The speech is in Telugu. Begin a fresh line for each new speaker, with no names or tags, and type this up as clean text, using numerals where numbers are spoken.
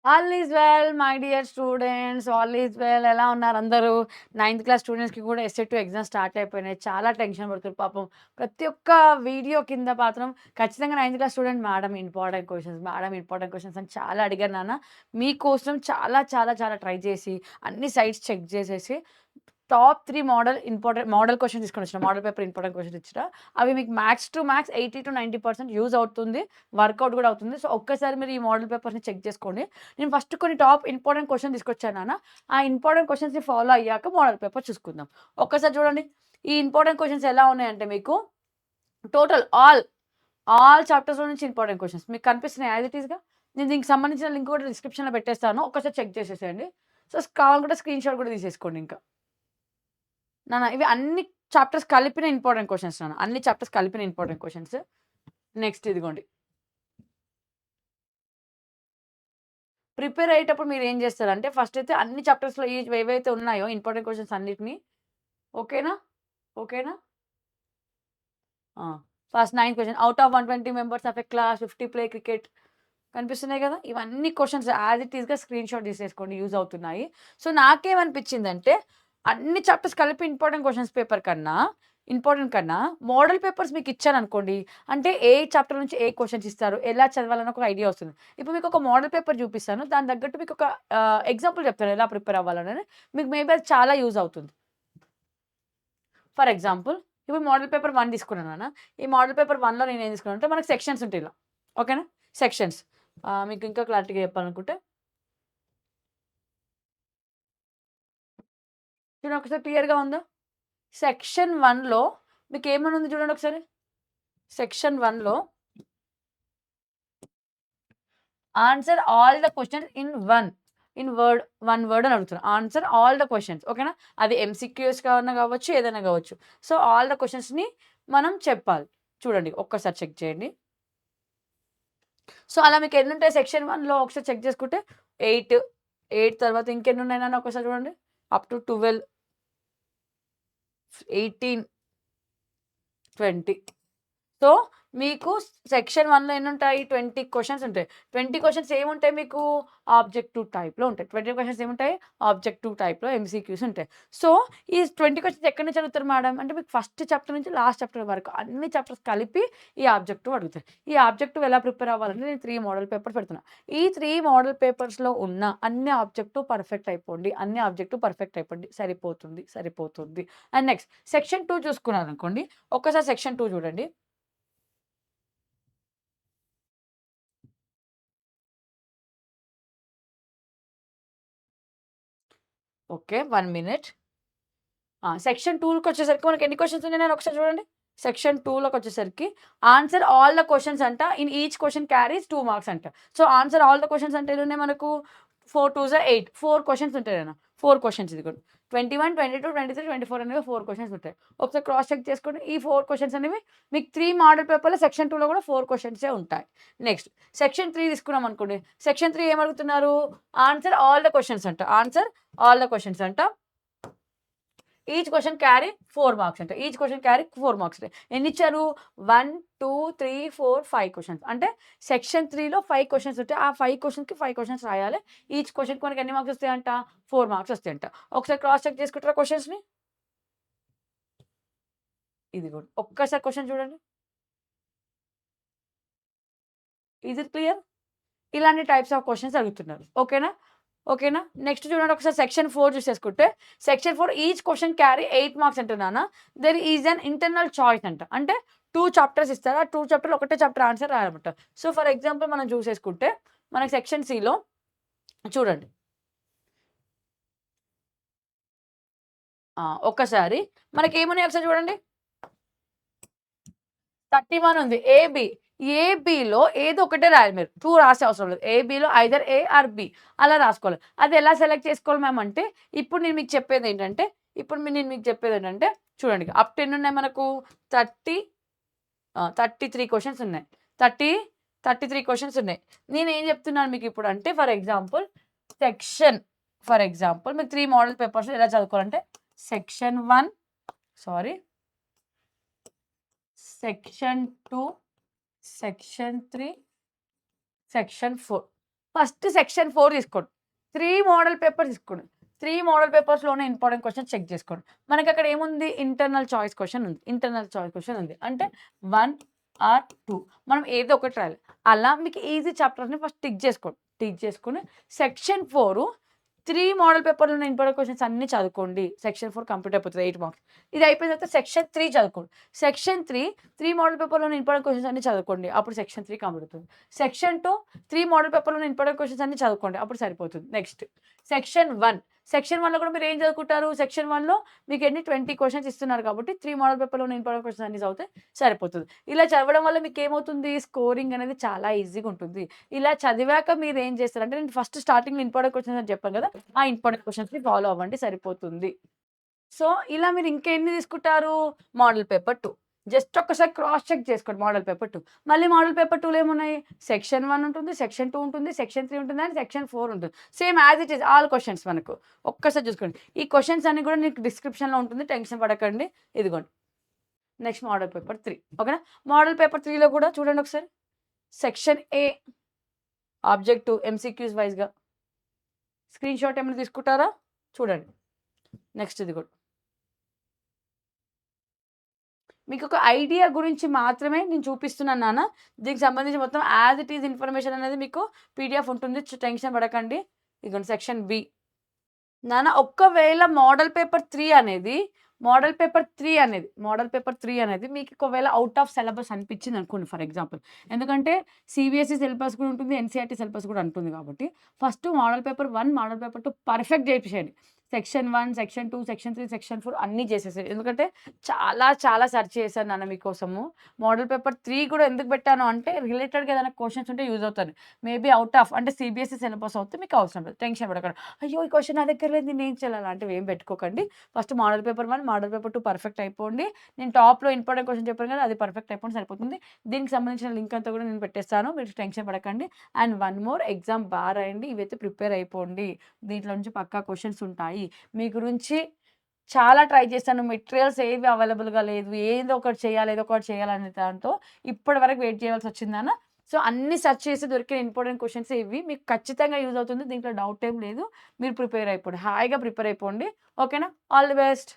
All is well my dear students. All is well. ఎలా ఉన్నారు అందరూ? నైన్త్ క్లాస్ స్టూడెంట్స్‌కి కూడా ఎస్సే2 ఎగ్జామ్స్ స్టార్ట్ అయిపోయినాయి. చాలా టెన్షన్ పడుతున్నారు పాపం. ప్రతి ఒక్క వీడియో కింద మాత్రం ఖచ్చితంగా ninth class student madam important questions, madam important questions అని చాలా అడిగారు నాన్న. మీకోసం చాలా చాలా చాలా ట్రై చేసి అన్ని సైట్స్ చెక్ చేసేసి టాప్ 3 మోడల్ క్వెషన్స్ తీసుకొనొచ్చిన. మోడల్ పేపర్ ఇంపార్టెంట్ క్వెషన్స్ ఇచ్చిన. అవి మీకు మ్యాక్స్ టు మ్యాక్స్ 80-90% యూజ్ అవుతుంది. వర్కౌట్ గూడా అవుతుంది. సో, ఒక్కసారి మీరు ఈ మోడల్ పేపర్స్‌ని చెక్ చేసుకోండి. నేను ఫస్ట్ కొన్ని టాప్ ఇంపార్టెంట్ క్వెషన్ తీసుకొచ్చాను నాన్న. ఆ ఇంపార్టెంట్ క్వెషన్స్‌ని ఫాలో అయ్యాక మోడల్ పేపర్ చూసుకుందాం. ఒక్కసారి చూడండి. ఈ ఇంపార్టెంట్ క్వెషన్స్ ఎలా ఉన్నాయంటే మీకు టోటల్ ఆల్ చాప్టర్స్‌లో నుంచి ఇంపార్టెంట్ క్వెషన్స్. మీకు కనిపిస్తున్నాయా యాస్ ఇట్ ఈస్‌గా? నేను దీనికి సంబంధించిన లింక్ కూడా డిస్క్రిప్షన్‌లో పెట్టేస్తాను. ఒక్కసారి చెక్ చేసేసేయండి. సో, కావాలనుకుంటే స్క్రీన్‌షాట్ కూడా తీసేసుకోండి ఇంకా. నాన్న ఇవి అన్ని చాప్టర్స్ కలిపిన ఇంపార్టెంట్ క్వెషన్స్ నాన్న. అన్ని చాప్టర్స్ కలిపిన ఇంపార్టెంట్ క్వెషన్స్. నెక్స్ట్ ఇదిగోండి. ప్రిపేర్ అయ్యేటప్పుడు మీరేం జేస్తారంటే ఫస్ట్ అయితే అన్ని చాప్టర్స్‌లో ఏవైతే ఉన్నాయో ఇంపార్టెంట్ క్వెషన్స్ అన్నిటిని ఓకేనా? ఓకేనా? ఆ! First 9 question out of 120 members of a class 50 play cricket కనిపిస్తున్నాయి గదా! ఇవన్నీ క్వెషన్స్ యాస్ ఇట్ ఈస్‌గా స్క్రీన్‌షాట్ తీసేసుకోండి యూజ్ అవుతున్నాయి. సో, నాకేమనిపించిందంటే అన్ని చాప్టర్స్ కలిపి ఇంపార్టెంట్ క్వెషన్స్ పేపర్ కన్నా ఇంపార్టెంట్ కన్నా మోడల్ పేపర్స్ మీకిచ్చాననుకోండి, అంటే ఏ చాప్టర్ నుంచి ఏ క్వెషన్స్ ఇస్తారు, ఎలా చదవాలని ఒక ఐడియా వస్తుంది. ఇప్పుడు మీకొక మోడల్ పేపర్ చూపిస్తాను. దాని తగ్గట్టు మీకొక ఎగ్జాంపుల్ చెప్తాను ఎలా ప్రిపేర్ అవ్వాలనని. మీకు మేబీ అది చాలా యూజ్ అవుతుంది. ఫర్ ఎగ్జాంపుల్ ఇప్పుడు మోడల్ పేపర్ 1 తీసుకున్నాను నాన్న. ఈ మోడల్ పేపర్ 1లో నేనేం తీసుకున్నానంటే మనకు సెక్షన్స్ ఉంటాయి ఇలా. ఓకేనా? సెక్షన్స్. మీకు ఇంకా క్లారిటీగా చెప్పాలనుకుంటే చూడండి ఒకసారి క్లియర్‌గా ఉందా? సెక్షన్ 1లో మీకేమని ఉంది చూడండి ఒకసారి. సెక్షన్ 1లో answer all the questions one word అని అడుగుతున్నా. ఆన్సర్ ఆల్ ద క్వెషన్స్ ఓకేనా? అది ఎంసీక్యూస్ కన్నా కావచ్చు, ఏదైనా కావచ్చు. సో, ఆల్ ద క్వెషన్స్‌ని మనం చెప్పాలి. చూడండి ఒక్కసారి చెక్ చేయండి. సో, అలా మీకు ఎన్నుంటాయి సెక్షన్ 1లో ఒకసారి చెక్ చేసుకుంటే 8, 8 తర్వాత ఇంకెన్నున్నాయి నాన్న ఒకసారి చూడండి. Up to 12, 18, 20. సో, మీకు సెక్షన్ 1లో ఎన్నుంటాయి? 20 క్వెషన్స్ ఉంటాయి. 20 క్వెషన్స్ ఏముంటాయి మీకు? ఆబ్జెక్టివ్ టైప్‌లో ఉంటాయి. 20 క్వెషన్స్ ఏముంటాయి? ఆబ్జెక్టివ్ టైప్‌లో ఎంసీక్యూస్ ఉంటాయి. సో, ఈ 20 క్వెషన్స్ ఎక్కడి నుంచి అడుగుతారు మేడం అంటే మీకు ఫస్ట్ చాప్టర్ నుంచి లాస్ట్ చాప్టర్ వరకు అన్ని చాప్టర్స్ కలిపి ఈ ఆబ్జెక్టివ్ అడుగుతారు. ఈ ఆబ్జెక్టివ్ ఎలా ప్రిపేర్ అవ్వాలంటే నేను 3 మోడల్ పేపర్స్ పెడుతున్నా. ఈ 3 మోడల్ పేపర్స్‌లో ఉన్న అన్ని ఆబ్జెక్టివ్ పర్ఫెక్ట్ అయిపోండి. అన్ని ఆబ్జెక్టివ్ పర్ఫెక్ట్ అయిపోండి. సరిపోతుంది, సరిపోతుంది. And next section 2 చూసుకున్నారనుకోండి. ఒక్కసారి సెక్షన్ 2 చూడండి. ఓకే. 1 మినిట్. సెక్షన్ 2కొచ్చేసరికి మనకి ఎన్ని క్వెషన్స్ ఉన్నాయని ఒకసారి చూడండి. సెక్షన్ 2లోకొచ్చేసరికి ఆన్సర్ ఆల్ ద క్వెషన్స్ అంట. In each question carries 2 marks అంట. So, answer all the questions అంటే ఎన్నున్నాయి మనకు 4 2 జా 8 4 క్వెషన్స్ ఉంటాయన్న. 4 క్వెషన్స్ ఇదిగోండి. 21, 22, 23, 24 అనేవి 4 క్వెషన్స్ ఉంటాయి. ఒకసారి క్రాస్ చెక్ చేసుకోండి. ఈ 4 క్వెషన్స్ అనేవి మీకు 3 మోడల్ పేపర్‌లో సెక్షన్ 2లో కూడా 4 క్వెషన్సే ఉంటాయి. నెక్స్ట్ సెక్షన్ 3 తీసుకున్నాం అనుకోండి. సెక్షన్ 3 ఏమడుగుతున్నారు? ఆన్సర్ ఆల్ ద క్వెషన్స్ అంట. ఆన్సర్ ఆల్ ద క్వెషన్స్ అంట. ఈచ్ క్వెషన్ క్యారీ 4 మార్క్స్ అంట. Each question carry 4 marks. ఎన్నిచ్చారు? 1, 2, 3, 4, 5 క్వెషన్స్. అంటే సెక్షన్ 3లో 5 క్వెషన్స్ ఉంటాయి. ఆ 5 క్వెషన్స్‌కి 5 క్వెషన్స్ రాయాలి. ఈచ్ క్వెషన్‌కి మనకి ఎన్ని మార్క్స్ వస్తాయంట? 4 మార్క్స్ వస్తాయంట. ఒకసారి క్రాస్ చెక్ చేసుకుంటారా క్వెషన్స్‌ని? ఇదిగోండి. ఒక్కసారి క్వెషన్ చూడండి. Is it clear? ఇలాంటి టైప్స్ ఆఫ్ క్వెషన్స్ అడుగుతున్నారు. ఓకేనా? ఓకేనా? నెక్స్ట్ చూడండి ఒకసారి సెక్షన్ 4 చూసేసుకుంటే, section 4 each question carry 8 marks అంట నాన్న. There is an internal choice అంట. అంటే 2 చాప్టర్స్ ఇస్తారు. ఆ 2 చాప్టర్‌లో ఒకటే చాప్టర్ ఆన్సర్ రాయాలన్నమాట. సో, ఫర్ ఎగ్జాంపుల్ మనం చూసేసుకుంటే, మనకి సెక్షన్ సిలో చూడండి. ఒక్కసారి మనకేమున్నాయి ఒకసారి చూడండి. 31 ఉంది. ఏబీలో ఏదో ఒకటే రాయాలి మీరు. 2 రాసే అవసరం లేదు. ఏబీలో ఐదర్ ఏ ఆర్ బి అలా రాసుకోవాలి. అది ఎలా సెలెక్ట్ చేసుకోవాలి మ్యామ్ అంటే, ఇప్పుడు నేను మీకు చెప్పేదేంటంటే, చూడండి అప్ టు ఎన్నున్నాయి మనకు 30 33 క్వెషన్స్ ఉన్నాయి. 30, 33 క్వెషన్స్ ఉన్నాయి. నేనేం చెప్తున్నాను మీకిప్పుడు అంటే సెక్షన్ ఫర్ ఎగ్జాంపుల్ మీకు 3 మోడల్ పేపర్స్ ఎలా చదువుకోవాలంటే section 1 sorry section 2, section 3, section 4. First section 4 తీసుకోండి. 3 మోడల్ పేపర్స్ తీసుకోండి. 3 మోడల్ పేపర్స్‌లోనే ఇంపార్టెంట్ క్వెషన్స్ చెక్ చేసుకోండి. మనకక్కడ ఏముంది? ఇంటర్నల్ చాయిస్ క్వెషన్ ఉంది. ఇంటర్నల్ చాయిస్ క్వెషన్ ఉంది. అంటే 1 ఆర్ 2 మనం ఏదో ఒకటి రాయాలి. అలా మీకు ఈజీ చాప్టర్స్‌ని ఫస్ట్ టిక్ చేసుకోండి. టిక్ చేసుకొని సెక్షన్ 4 3 మోడల్ పేపర్‌లో ఉన్న ఇంపార్టెంట్ క్వెషన్స్ అన్నీ చదువుకోండి. సెక్షన్ 4 కంప్లీట్ అయిపోతది 8 మార్క్స్. ఇది అయిపోయిన తర్వాత సెక్షన్ 3 చదువుకోండి. సెక్షన్ 3 మోడల్ పేపర్‌లో ఉన్న ఇంపార్టెంట్ క్వెషన్స్ అన్నీ చదువుకోండి. అప్పుడు సెక్షన్ 3 కంప్లీట్ అవుతుంది. సెక్షన్ 2 మోడల్ పేపర్‌లో ఉన్న ఇంపార్టెంట్ క్వెషన్స్ అన్నీ చదువుకోండి. అప్పుడు సరిపోతుంది. నెక్స్ట్ సెక్షన్ 1లో కూడా మీరు ఏం చదువుకుంటారు? సెక్షన్ 1లో మీకు ఎన్ని 20 క్వెషన్స్ ఇస్తున్నారు కాబట్టి 3 మోడల్ పేపర్‌లో ఉన్న ఇంపార్టెంట్ క్వెషన్స్ అన్నీ చదివితే సరిపోతది. ఇలా చదవడం వల్ల మీకేమవుతుంది? స్కోరింగ్ అనేది చాలా ఈజీగా ఉంటుంది. ఇలా చదివాక మీరేం చేస్తారంటే నేను ఫస్ట్ స్టార్టింగ్‌లో ఇంపార్టెంట్ క్వెషన్స్ అని చెప్పాను కదా! ఆ ఇంపార్టెంట్ క్వెషన్స్‌ని ఫాలో అవ్వండి సరిపోతుంది. సో, ఇలా మీరు ఇంకెన్ని తీసుకుంటారు? Model paper 2. జస్ట్ ఒక్కసారి క్రాస్ చెక్ చేసుకోండి మోడల్ పేపర్ 2. మళ్ళీ మోడల్ పేపర్ 2లో ఏమున్నాయి? సెక్షన్ 1 ఉంటుంది, సెక్షన్ 2 ఉంటుంది, సెక్షన్ 3 ఉంటుంది అండ్ సెక్షన్ 4 ఉంటుంది. Same as it is all questions మనకు. ఒక్కసారి చూసుకోండి. ఈ క్వెషన్స్ అన్నీ కూడా నీకు డిస్క్రిప్షన్‌లో ఉంటుంది. టెన్షన్ పడకండి. ఇదిగోండి. నెక్స్ట్ మోడల్ పేపర్ 3 ఓకేనా? మోడల్ పేపర్ 3లో కూడా చూడండి ఒకసారి. సెక్షన్ ఏ ఆబ్జెక్టివ్ ఎంసీక్యూస్ వైస్‌గా స్క్రీన్ షాట్ ఏమైనా తీసుకుంటారా? చూడండి. నెక్స్ట్ ఇది కూడా. మీకొక ఐడియా గురించి మాత్రమే నేను చూపిస్తున్నాను నాన్న. దీనికి సంబంధించి మొత్తం యాజ్ ఇట్ ఈజ్ ఇన్ఫర్మేషన్ అనేది మీకు పీడీఎఫ్ ఉంటుంది. టెన్షన్ పడకండి. ఇదిగోండి సెక్షన్ బి. నాన్న ఒక్కవేళ మోడల్ పేపర్ 3 అనేది మీకు ఒకవేళ ఔట్ ఆఫ్ సిలబస్ అనిపించింది అనుకోండి ఫర్ ఎగ్జాంపుల్. ఎందుకంటే సీబీఎస్ఈ సిలబస్ కూడా ఉంటుంది. ఎన్సీఈఆర్టీ సిలబస్ కూడా ఉంటుంది కాబట్టి first model paper 1, model paper 2 perfect చేపిచేయండి. సెక్షన్ 1, సెక్షన్ 2, సెక్షన్ 3, సెక్షన్ 4 అన్నీ చేసేసేయండి. ఎందుకంటే చాలా సెర్చ్ చేశాను నాన్న మీకోసము. మోడల్ పేపర్ 3 కూడా ఎందుకు పెట్టాను అంటే రిలేటెడ్‌గా ఏదైనా క్వెషన్స్ ఉంటే యూజ్ అవుతాయి. మేబీ ఔట్ ఆఫ్ అంటే సీబీఎస్ఈ సిలబస్ అవుతే మీకు అవసరం లేదు. టెన్షన్ పడకండి. అయ్యో! ఈ క్వెషన్ నా దగ్గర లేదు నేనేం చేయాలి? అలాంటివి ఏం పెట్టుకోకండి. First model paper 1, model paper 2 perfect అయిపోండి. నేను టాప్‌లో ఇంపార్టెంట్ క్వెషన్ చెప్పాను కదా! అది పర్ఫెక్ట్ అయిపోండి సరిపోతుంది. దీనికి సంబంధించిన లింక్ అంతా కూడా నేను పెట్టేస్తాను. మీరు టెన్షన్ పడకండి. అండ్ వన్ మోర్ ఎగ్జామ్ బాగా రాయండి. ఇవైతే ప్రిపేర్ అయిపోండి. దీంట్లో నుంచి పక్కా క్వెషన్స్ ఉంటాయి. మీ గురించి చాలా ట్రై చేశాను. మెటీరియల్స్ ఏవి అవైలబుల్‌గా లేదు. ఏదో ఒకటి చేయాలి, ఏదో ఒకటి చేయాలనే దాంతో ఇప్పటి వరకు వెయిట్ చేయాల్సొచ్చింది నాన్న. సో, అన్నీ సెర్చ్ చేసి దొరికిన ఇంపార్టెంట్ క్వెషన్స్ ఇవి. మీకు ఖచ్చితంగా యూజ్ అవుతుంది. దీంట్లో డౌట్ ఏం లేదు. మీరు ప్రిపేర్ అయిపోండి. హాయిగా ప్రిపేర్ అయిపోండి. ఓకేనా? All the best.